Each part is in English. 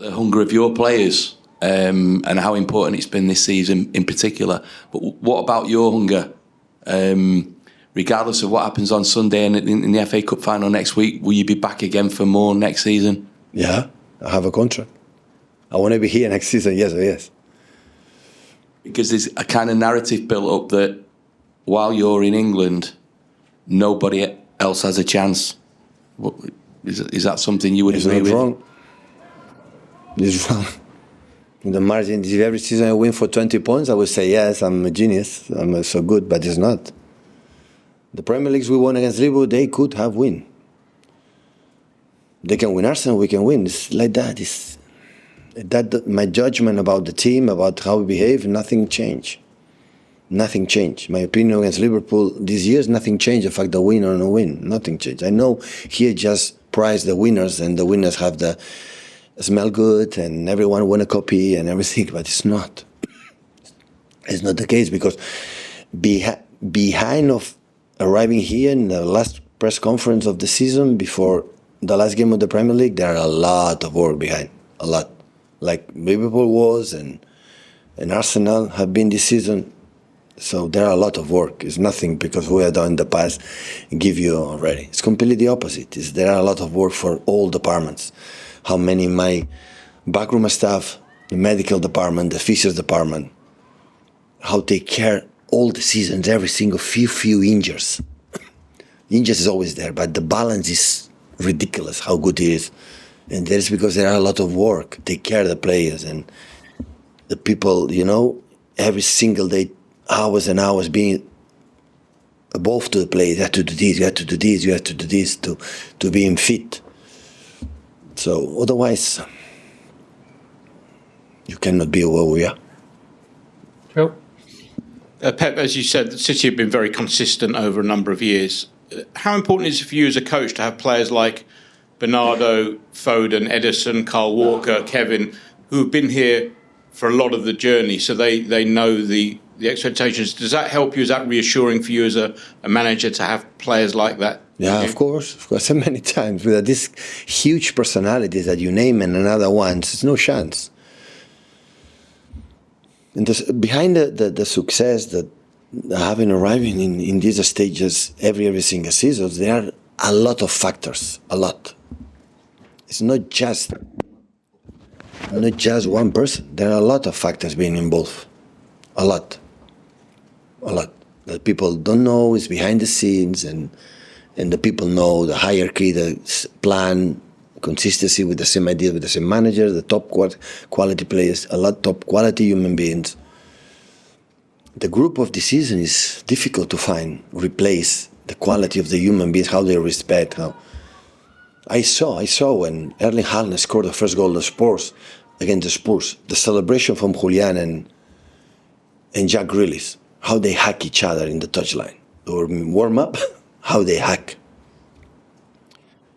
the hunger of your players and how important it's been this season in particular. But what about your hunger? Regardless of what happens on Sunday and in the FA Cup final next week, will you be back again for more next season? Yeah, I have a contract. I want to be here next season, yes. Because there's a kind of narrative built up that while you're in England, nobody else has a chance. Is that something you would agree with? It's wrong. The margin, if every season I win for 20 points, I would say, yes, I'm a genius, I'm so good, but it's not. The Premier Leagues we won against Liverpool, they could have win. They can win Arsenal, we can win. It's like that. My judgment about the team, about how we behave, nothing changed. Nothing changed. My opinion against Liverpool this year, nothing changed. The fact that win or no win, nothing changed. I know here just prize the winners, and the winners have the smell good, and everyone want a copy and everything, but it's not. It's not the case, because behind of arriving here in the last press conference of the season, before the last game of the Premier League, there are a lot of work behind, a lot. Like Liverpool was and Arsenal have been this season. So there are a lot of work. It's nothing because we have done in the past and give you already. It's completely the opposite. There are a lot of work for all departments. How many in my backroom staff, the medical department, the physios department, how take care all the seasons, every single few injuries. Injuries is always there, but the balance is ridiculous how good it is. And that is because there are a lot of work. Take care of the players and the people, every single day, hours and hours being above to the players. You have to do this, you have to do this, you have to do this to being fit. So otherwise, you cannot be where we are. Phil? Pep, as you said, City have been very consistent over a number of years. How important is it for you as a coach to have players like Bernardo, Foden, Edison, Kyle Walker, Kevin, who have been here for a lot of the journey, so they know the expectations? Does that help you? Is that reassuring for you as a manager to have players like that? Yeah, of course, so many times. With these huge personalities that you name and another ones, there's no chance. And behind the success that having arriving in these stages every single season, there are a lot of factors, a lot. It's not just one person. There are a lot of factors being involved, a lot that people don't know is behind the scenes, and the people know the hierarchy, the plan, consistency with the same idea, with the same manager, the top quality players, a lot top quality human beings. The group of the season is difficult to find, replace the quality of the human beings, how they respect, how. I saw when Erling Haaland scored the first goal of the Spurs against the Spurs, the celebration from Julian and Jack Grealish, how they hack each other in the touchline or warm up, how they hack.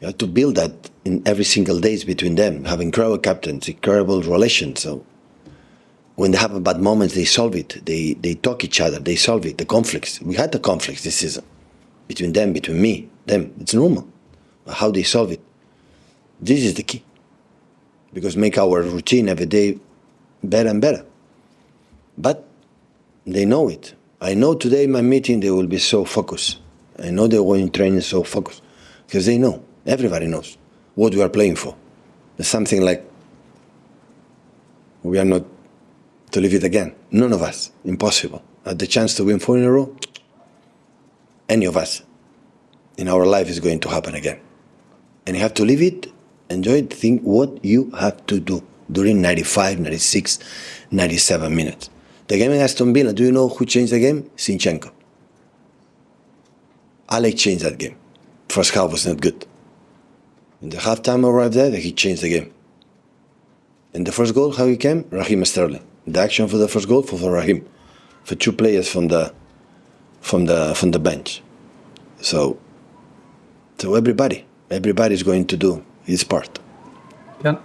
You have to build that in every single days between them, have incredible captains, incredible relations. So when they have bad moments, they solve it. They talk each other, they solve it. The conflicts, we had the conflicts this season between them, between me, them. It's normal. How they solve it, this is the key, because make our routine every day better and better. But they know it. I know today in my meeting they will be so focused. I know they're going to training so focused, because they know, everybody knows what we are playing for. It's something like we are not to leave it again. None of us, impossible. Had the chance to win 4 in a row, any of us in our life is going to happen again. And you have to live it, enjoy it, think what you have to do during 95, 96, 97 minutes. The game in Aston Villa, do you know who changed the game? Zinchenko. Alex changed that game. First half was not good. In the halftime arrived there, he changed the game. And the first goal, how he came? Raheem Sterling. The action for the first goal for Raheem. For 2 players from the bench. So everybody's going to do his part. Yeah.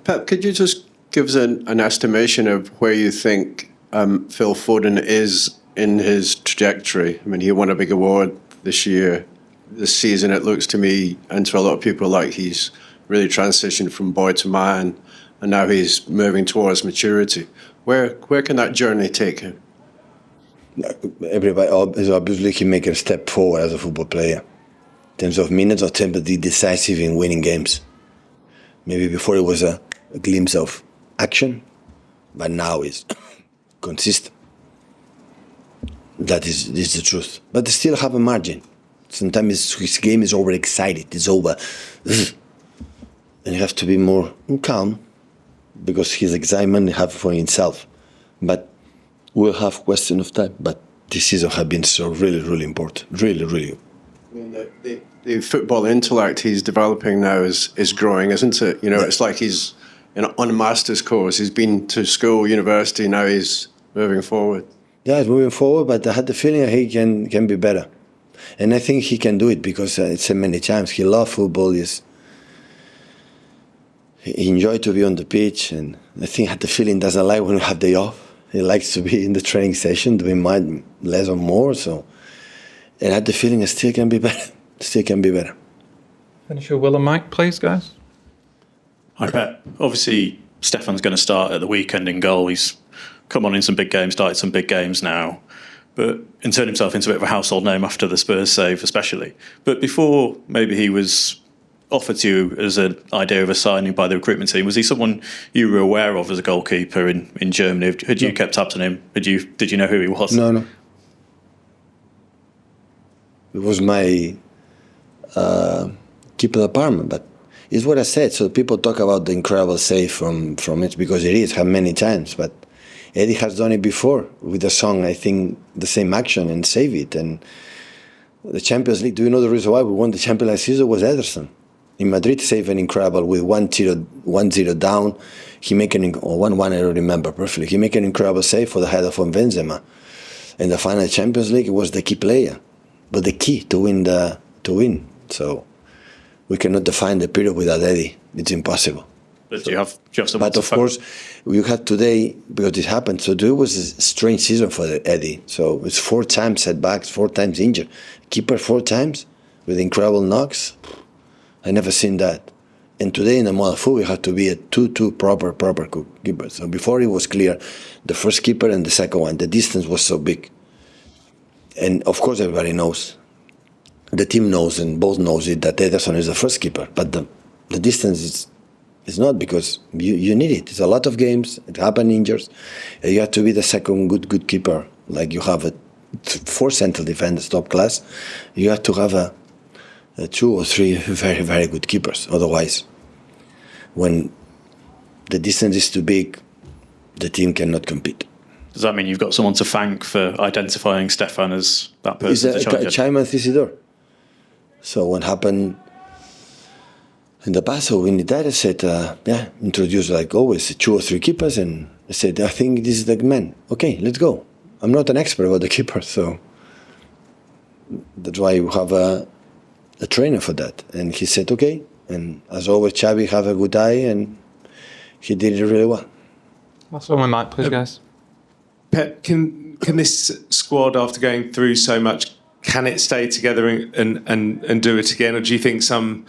Pep, could you just give us an estimation of where you think Phil Foden is in his trajectory? I mean, he won a big award this year. This season, it looks to me, and to a lot of people, like he's really transitioned from boy to man, and now he's moving towards maturity. Where can that journey take him? Everybody is obviously he make a step forward as a football player. In terms of minutes or tempo, decisive in winning games. Maybe before it was a glimpse of action, but now it's consistent. That is the truth. But they still have a margin. Sometimes his game is overexcited. It's over. And you have to be more calm because his excitement have for himself. But we'll have question of time. But this season has been so really, really important. Really, really. I mean, the football intellect he's developing now is growing, isn't it? You know, it's like he's on a master's course. He's been to school, university. Now he's moving forward. Yeah, he's moving forward. But I had the feeling he can be better, and I think he can do it because it's said many times he loves football. He enjoys to be on the pitch, and I think I had the feeling doesn't like when we have day off. He likes to be in the training session, doing less or more. So, and I had the feeling it still can be better. Still can be better. Finish your Will and Mike, please, guys. Hi, Pep. Obviously, Stefan's going to start at the weekend in goal. He's come on in some big games, started some big games now, but and turned himself into a bit of a household name after the Spurs save, especially. But before, maybe he was offered to you as an idea of a signing by the recruitment team. Was he someone you were aware of as a goalkeeper in Germany? Had you kept tabs on him? Did you know who he was? No. It was my keeper apartment, but it's what I said. So people talk about the incredible save from it because it is, have many times, but Eddie has done it before with the song, I think, the same action and save it. And the Champions League, do you know the reason why we won the Champions League season was Ederson. In Madrid, saved an incredible with 1-0 down. He make or 1-1, I don't remember perfectly. He make an incredible save for the header from Benzema. In the final Champions League, it was the key player, but the key to win. So we cannot define the period without Eddie. It's impossible. But do you have someone? But of course, you had today because it happened. So today was a strange season for Eddie. So it's 4 times setbacks, 4 times injured. Keeper 4 times with incredible knocks. I never seen that. And today in the modern football, we have to be a 2-2 proper keeper. So before it was clear, the first keeper and the second one, the distance was so big. And of course, everybody knows. The team knows and both knows it that Ederson is the first keeper. But the distance is not because you need it. It's a lot of games. It happens injuries. You have to be the second good keeper. Like you have 4 central defenders, top class. You have to have 2 or 3 very, very good keepers. Otherwise, when the distance is too big, the team cannot compete. Does that mean you've got someone to thank for identifying Stefan as that person? It's a Chima Isidore. So what happened in the past, so when he died, I said, introduce like always 2 or 3 keepers, and I said, I think this is the man. Okay, let's go. I'm not an expert about the keeper, so that's why you have a trainer for that. And he said, okay. And as always, Xavi have a good eye, and he did it really well. Last one with Mike, please, guys. Pep, can this squad, after going through so much, can it stay together and do it again? Or do you think some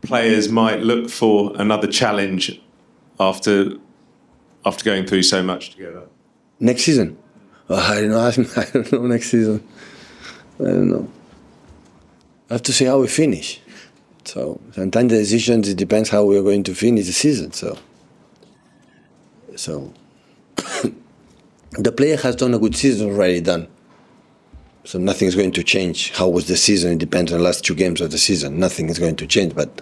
players might look for another challenge after going through so much together? Next season? I don't know. I don't know next season. I don't know. I have to see how we finish. So sometimes the decisions, it depends how we are going to finish the season. So the player has done a good season already done. So nothing is going to change. How was the season? It depends on the last 2 games of the season. Nothing is going to change, but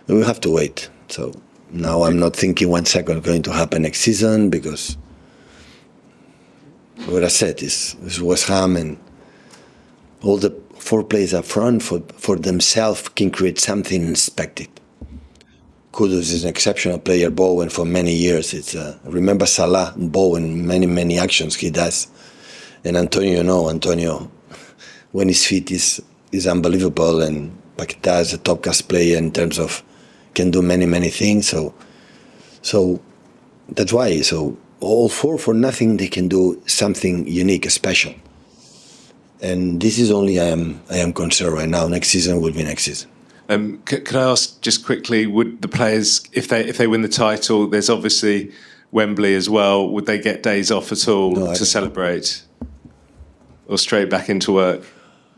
we have to wait. So now I'm not thinking 1 second going to happen next season because what I said is West Ham and all the 4 players up front for themselves can create something unexpected. Kudus is an exceptional player, Bowen, for many years. Remember Salah, Bowen, many actions he does. And Antonio, when he's fit, is unbelievable. And Paquetá is a top class player in terms of can do many things. So that's why. So all 4 for nothing, they can do something unique, special. And this is only I am concerned right now. Next season will be next season. Could I ask just quickly, would the players, if they win the title, there's obviously Wembley as well, would they get days off at all to celebrate? Or straight back into work?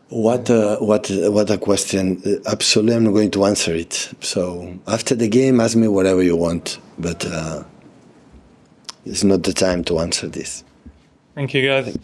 What a question. Absolutely, I'm not going to answer it. So after the game, ask me whatever you want. But it's not the time to answer this. Thank you, guys.